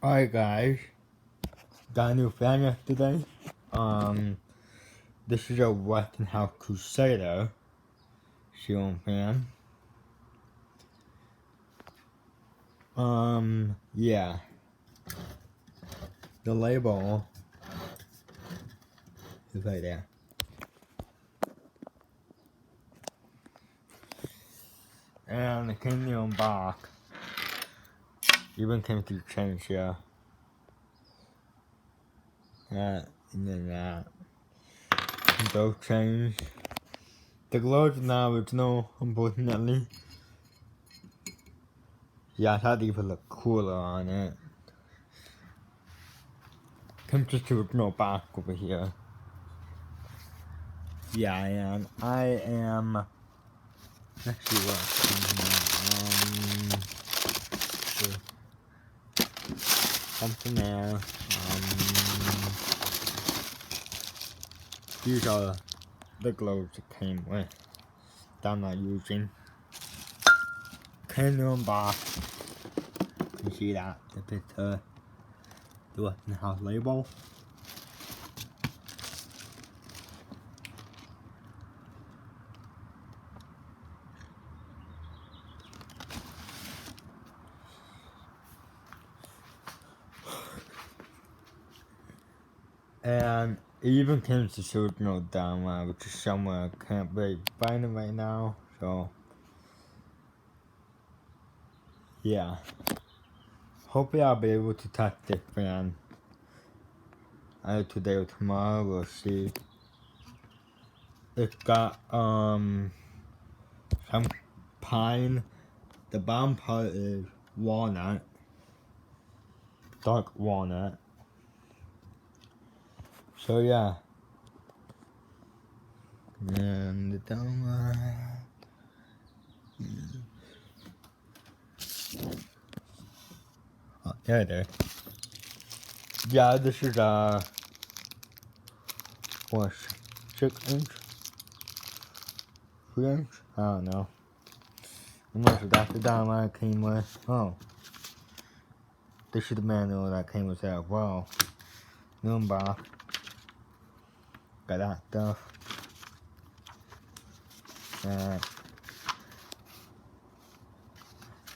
Alright guys, got a new fan yesterday. This is a Westinghouse Crusader ceiling fan. Yeah. The label is right there. And it came in a box. Even came to the change here. That, and then that. Those chains. The gloves are not original, unfortunately. Yeah, I thought these would look cooler on it. Comes just the original box over here. Yeah, and I am. Let's see something there. These are the gloves it came with that I'm not using. Came in box. You see that? The picture. The Westinghouse label. And it even came to the original download, which is somewhere I can't really find it right now. So, yeah. Hopefully I'll be able to touch this fan either today or tomorrow. We'll see. It's got some pine. The bottom part is walnut, dark walnut. So yeah. And the download. Oh, there it is. Yeah, this is what, 6 inch? 3 inch? I don't know. Unless that's the download I came with. Oh. This is the manual that came with that as well. New box. Got that stuff.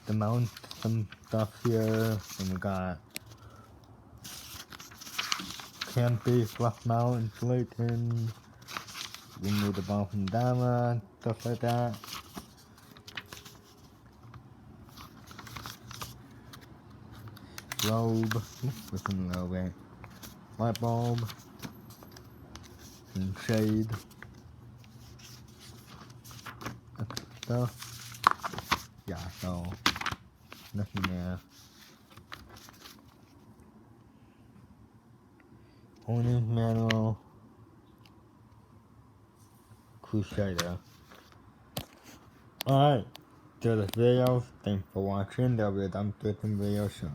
The mount, some stuff here. And we got can't be fluff mount insulating. Remove the bottom from the download, stuff like that. Globe, within the logo. Light bulb. And shade. That stuff. Yeah, so nothing there. Only manual Crusader. Alright, to the video. Thanks for watching. There'll be a dump video soon.